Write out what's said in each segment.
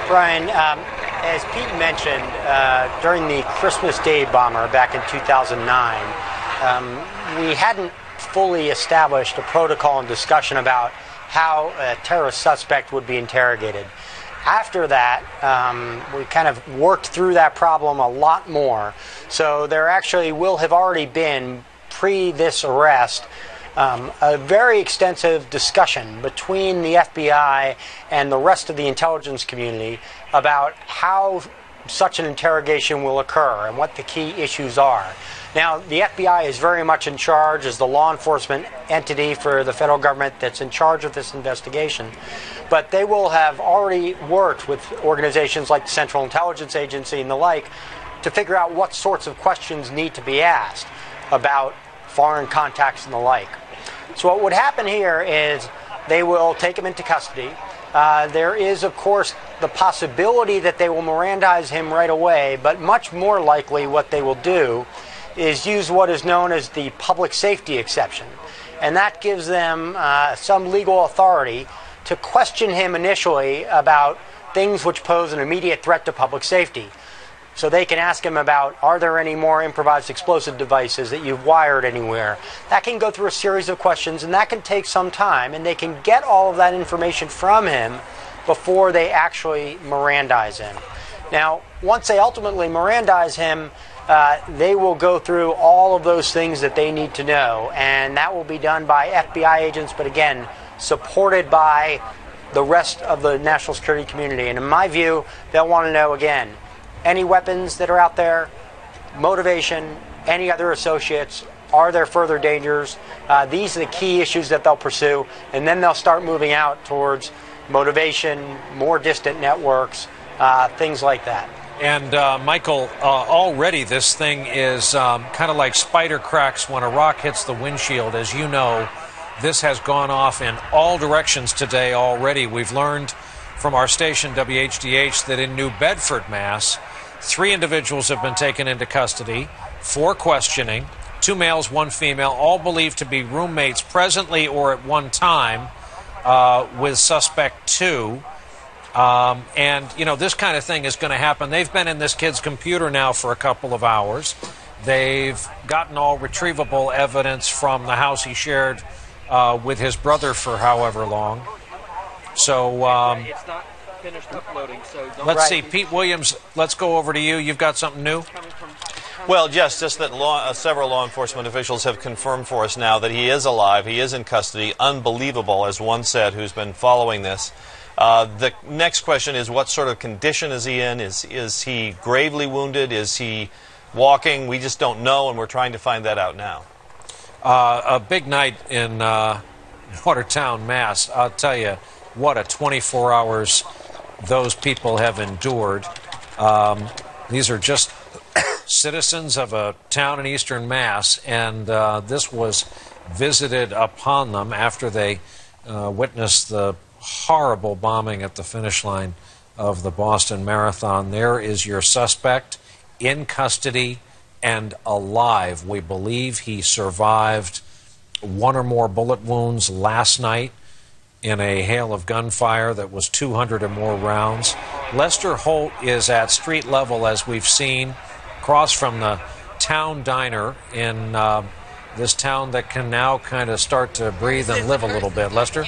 Brian, as Pete mentioned, during the Christmas Day bomber back in 2009, we hadn't fully established a protocol and discussion about how a terrorist suspect would be interrogated. After that, we kind of worked through that problem a lot more. So there actually will have already been, pre this arrest, a very extensive discussion between the FBI and the rest of the intelligence community about how such an interrogation will occur and what the key issues are. Now, the FBI is very much in charge as the law enforcement entity for the federal government that's in charge of this investigation. But they will have already worked with organizations like the Central Intelligence Agency and the like to figure out what sorts of questions need to be asked about foreign contacts and the like. So what would happen here is they will take him into custody. There is, of course, the possibility that they will Mirandize him right away, but much more likely what they will do is use what is known as the public safety exception. And that gives them some legal authority to question him initially about things which pose an immediate threat to public safety. So they can ask him about, are there any more improvised explosive devices that you've wired anywhere? That can go through a series of questions, and that can take some time, and they can get all of that information from him before they actually Mirandize him. Now, once they ultimately Mirandize him, they will go through all of those things that they need to know, and that will be done by FBI agents, but again, supported by the rest of the national security community. And in my view, they'll want to know, again, any weapons that are out there, motivation, any other associates, are there further dangers? These are the key issues that they'll pursue, and then they'll start moving out towards motivation, more distant networks, things like that. And Michael, already this thing is kind of like spider cracks when a rock hits the windshield. As you know, this has gone off in all directions today already. We've learned from our station, WHDH, that in New Bedford, Mass., 3 individuals have been taken into custody for questioning, 2 males, 1 female, all believed to be roommates presently or at one time with suspect 2. And, you know, this kind of thing is going to happen. They've been in this kid's computer now for a couple of hours. They've gotten all retrievable evidence from the house he shared with his brother for however long. So it's not finished uploading. So let's see, Pete Williams. Let's go over to you. You've got something new. Well, just that several law enforcement officials have confirmed for us now that he is alive. He is in custody. Unbelievable, as one said, who's been following this. The next question is, what sort of condition is he in? Is he gravely wounded? Is he walking? We just don't know, and we're trying to find that out now. A big night in Watertown, Mass. I'll tell you, what a 24 hours those people have endured. These are just citizens of a town in eastern Mass, and this was visited upon them after they witnessed the horrible bombing at the finish line of the Boston Marathon. There is your suspect in custody and alive. We believe he survived 1 or more bullet wounds last night in a hail of gunfire that was 200 or more rounds. Lester Holt is at street level, as we've seen, across from the town diner in this town that can now kind of start to breathe and live a little bit. Lester?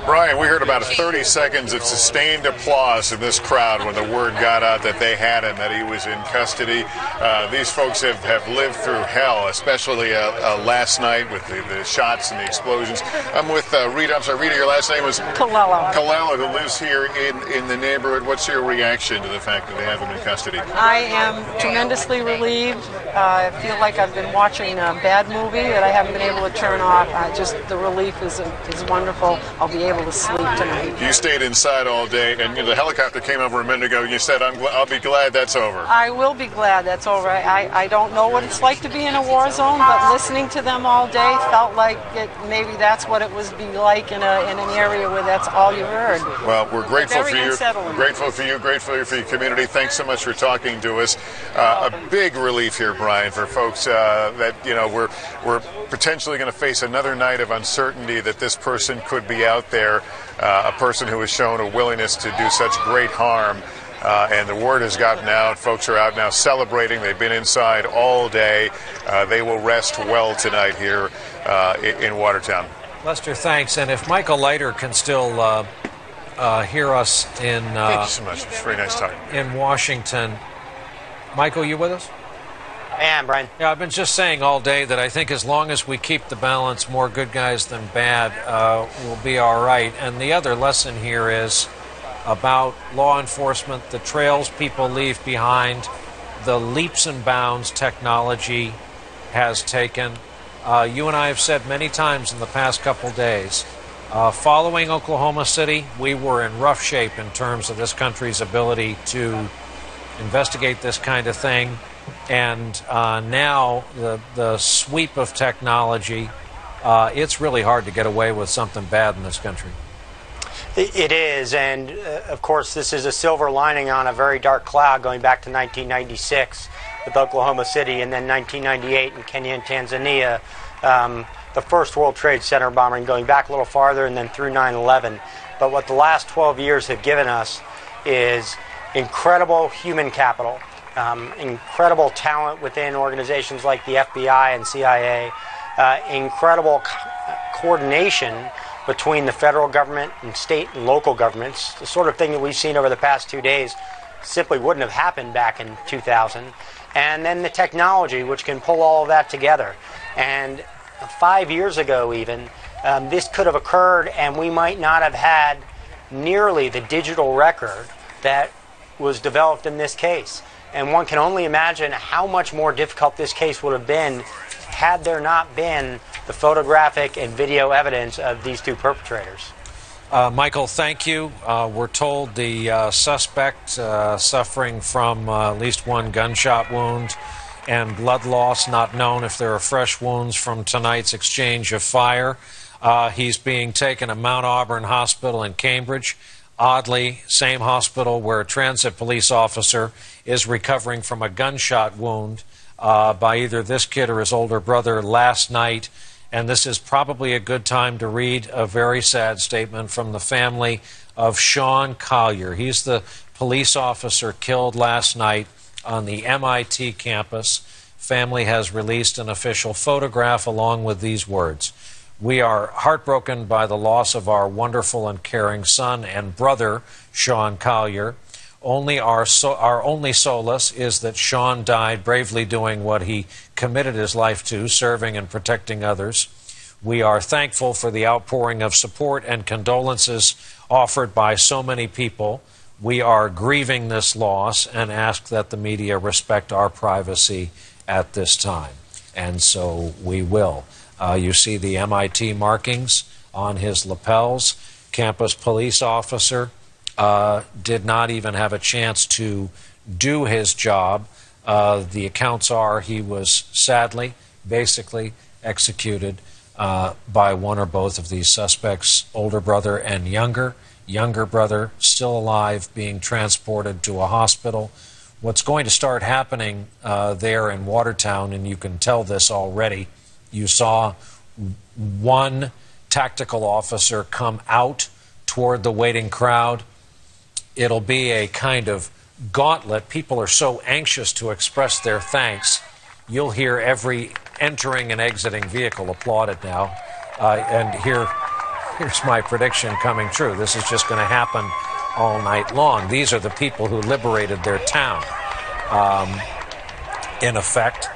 Brian, we heard about 30 seconds of sustained applause in this crowd when the word got out that they had him, that he was in custody. These folks have lived through hell, especially last night with the shots and the explosions. I'm with Rita. I'm sorry, Rita, your last name was? Colella. Colella, who lives here in the neighborhood. What's your reaction to the fact that they have him in custody? I am tremendously relieved. I feel like I've been watching a bad movie that I haven't been able to turn off. Just the relief is wonderful. I'll be able to sleep tonight. You stayed inside all day, and the helicopter came over a minute ago, and you said, I'll be glad that's over. I will be glad that's over. I don't know what it's like to be in a war zone, but listening to them all day felt like maybe that's what it was be like in an area where that's all you heard. Well, we're grateful for you. Unsettling. Grateful for you. Grateful for your community. Thanks so much for talking to us. A big relief here, Brian, for folks that we're potentially going to face another night of uncertainty that this person could be out there. there, a person who has shown a willingness to do such great harm. And the word has gotten out. Folks are out now celebrating. They've been inside all day. They will rest well tonight here in Watertown. Lester, thanks. And if Michael Leiter can still hear us in thank you so much. It's very nice talking. In Washington. Michael, you with us? I am, Brian. Yeah, I've been just saying all day that I think as long as we keep the balance, more good guys than bad, we'll be all right. And the other lesson here is about law enforcement, the trails people leave behind, the leaps and bounds technology has taken. You and I have said many times in the past couple days, following Oklahoma City, we were in rough shape in terms of this country's ability to investigate this kind of thing. And now the sweep of technology, it's really hard to get away with something bad in this country. It is, and of course this is a silver lining on a very dark cloud going back to 1996 with Oklahoma City, and then 1998 in Kenya and Tanzania, the first World Trade Center bombing, going back a little farther, and then through 9/11. But what the last 12 years have given us is incredible human capital, incredible talent within organizations like the FBI and CIA, incredible coordination between the federal government and state and local governments, the sort of thing that we've seen over the past 2 days simply wouldn't have happened back in 2000. And then the technology, which can pull all of that together. And 5 years ago even, this could have occurred and we might not have had nearly the digital record that was developed in this case. And one can only imagine how much more difficult this case would have been had there not been the photographic and video evidence of these two perpetrators. Michael, thank you. We're told the suspect suffering from at least one gunshot wound and blood loss, not known if there are fresh wounds from tonight's exchange of fire. He's being taken to Mount Auburn Hospital in Cambridge. Oddly, same hospital where a transit police officer is recovering from a gunshot wound by either this kid or his older brother last night. And this is probably a good time to read a very sad statement from the family of Sean Collier. He's the police officer killed last night on the MIT campus. Family has released an official photograph along with these words. We are heartbroken by the loss of our wonderful and caring son and brother, Sean Collier. Our only solace is that Sean died bravely doing what he committed his life to, serving and protecting others. We are thankful for the outpouring of support and condolences offered by so many people. We are grieving this loss and ask that the media respect our privacy at this time. And so we will. You see the MIT markings on his lapels. Campus police officer did not even have a chance to do his job. The accounts are he was sadly, basically executed by one or both of these suspects, older brother and younger brother still alive, being transported to a hospital. What's going to start happening there in Watertown, and you can tell this already, you saw one tactical officer come out toward the waiting crowd. It'll be a kind of gauntlet. People are so anxious to express their thanks. You'll hear every entering and exiting vehicle applauded now. And here's my prediction coming true. This is just going to happen all night long. These are the people who liberated their town. In effect,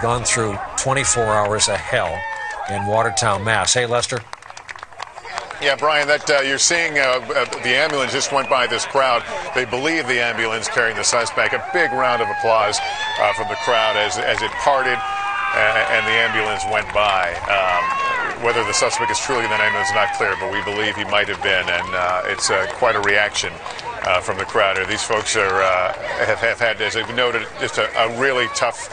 gone through 24 hours of hell in Watertown, Mass. Hey, Lester. Yeah, Brian, that you're seeing the ambulance just went by this crowd. They believe the ambulance carrying the suspect. A big round of applause from the crowd as it parted and the ambulance went by. Whether the suspect is truly in the ambulance is not clear, but we believe he might have been, and it's quite a reaction from the crowd. These folks have had, as they've noted, just a really tough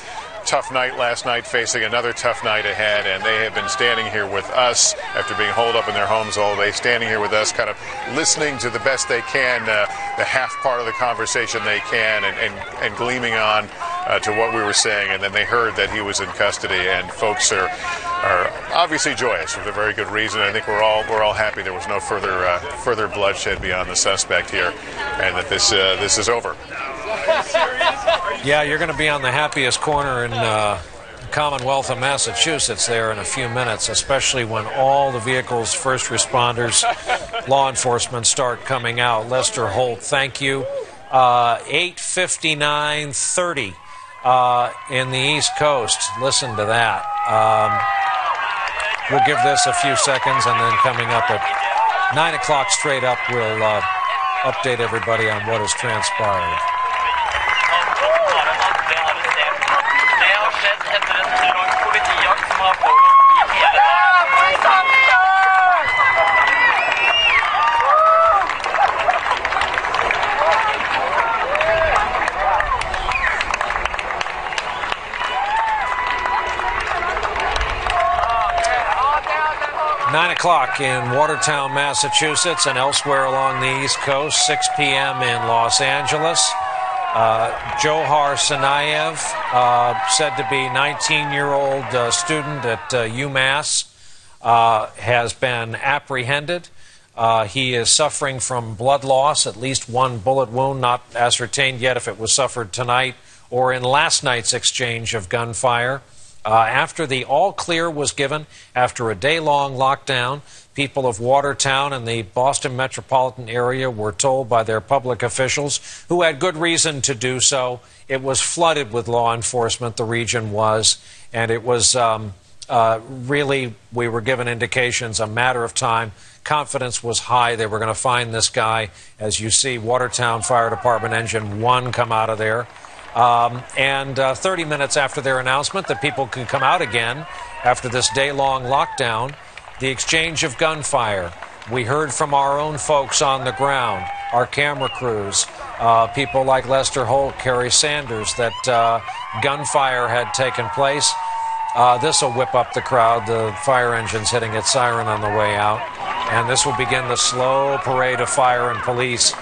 night last night, facing another tough night ahead, and they have been standing here with us after being holed up in their homes all day, standing here with us, kind of listening to the best they can, the half part of the conversation they can, and gleaming on to what we were saying. And then they heard that he was in custody, and folks are are obviously joyous for a very good reason. I think we're all happy there was no further bloodshed beyond the suspect here, and that this is over. Yeah, you're going to be on the happiest corner in Commonwealth of Massachusetts there in a few minutes, especially when all the vehicles, first responders, law enforcement start coming out. Lester Holt, thank you. 8:59:30 in the East Coast. Listen to that. We'll give this a few seconds, and then coming up at 9 o'clock straight up, we'll update everybody on what has transpired. Nine o'clock in Watertown, Massachusetts, and elsewhere along the East Coast. 6 p.m. in Los Angeles. Johar Tsarnaev, said to be 19-year-old student at UMass, has been apprehended. He is suffering from blood loss, at least one bullet wound, not ascertained yet if it was suffered tonight or in last night's exchange of gunfire. After the all-clear was given, after a day-long lockdown, people of Watertown and the Boston metropolitan area were told by their public officials, who had good reason to do so, it was flooded with law enforcement, the region was, and it was really, we were given indications, a matter of time. Confidence was high. They were going to find this guy. As you see, Watertown Fire Department Engine 1 come out of there. And 30 minutes after their announcement that people can come out again after this day-long lockdown, the exchange of gunfire. We heard from our own folks on the ground, our camera crews, people like Lester Holt, Kerry Sanders, that gunfire had taken place. This will whip up the crowd. The fire engine's hitting its siren on the way out. And this will begin the slow parade of fire and police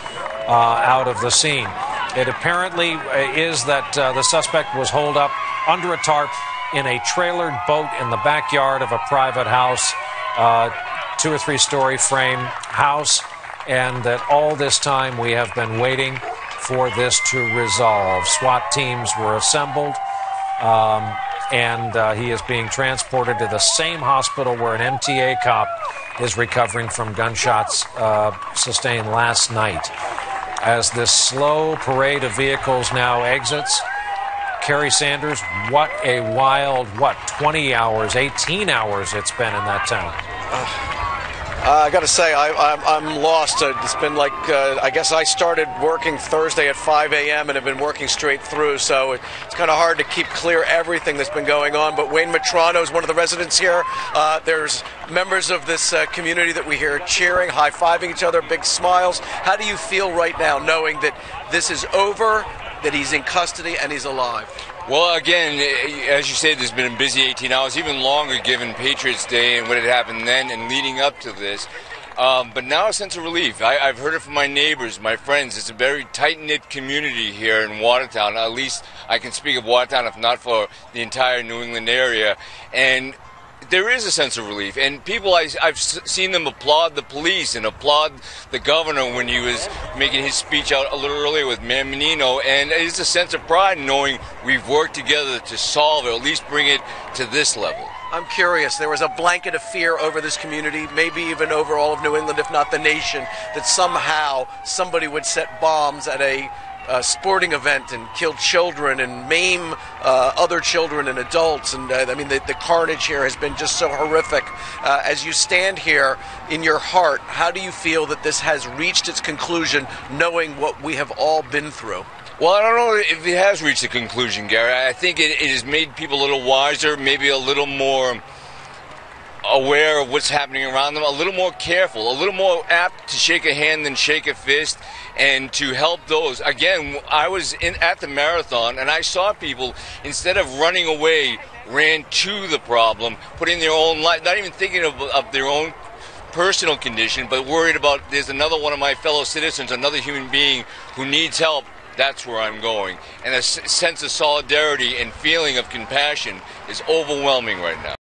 out of the scene. It apparently is that the suspect was holed up under a tarp in a trailered boat in the backyard of a private house, 2 or 3 story frame house, and that all this time we have been waiting for this to resolve. SWAT teams were assembled, and he is being transported to the same hospital where an MTA cop is recovering from gunshots sustained last night. As this slow parade of vehicles now exits, Kerry Sanders, what a wild, 20 hours, 18 hours it's been in that town. I got to say, I'm lost. It's been like, I guess I started working Thursday at 5 a.m. and have been working straight through, so it's kind of hard to keep clear everything that's been going on. But Wayne Matrano is one of the residents here. There's members of this community that we hear cheering, high-fiving each other, big smiles. How do you feel right now knowing that this is over, that he's in custody, and he's alive? Well, again, as you said, there's been a busy 18 hours, even longer given Patriots Day and what had happened then and leading up to this. But now a sense of relief. I've heard it from my neighbors, my friends. It's a very tight-knit community here in Watertown. At least I can speak of Watertown, if not for the entire New England area. And there is a sense of relief, and people, I've seen them applaud the police and applaud the governor when he was making his speech out a little earlier with Mayor Menino, and it's a sense of pride knowing we've worked together to solve it, or at least bring it to this level. I'm curious, there was a blanket of fear over this community, maybe even over all of New England, if not the nation, that somehow somebody would set bombs at a sporting event and kill children and maim other children and adults. And I mean, the carnage here has been just so horrific. As you stand here in your heart, how do you feel that this has reached its conclusion, knowing what we have all been through? Well, I don't know if it has reached a conclusion, Gary. I think it has made people a little wiser, maybe a little more aware of what's happening around them, a little more careful, a little more apt to shake a hand than shake a fist, and to help those. Again, I was at the marathon, and I saw people, instead of running away, ran to the problem, putting their own life, not even thinking of their own personal condition, but worried about there's another one of my fellow citizens, another human being who needs help. That's where I'm going. And a sense of solidarity and feeling of compassion is overwhelming right now.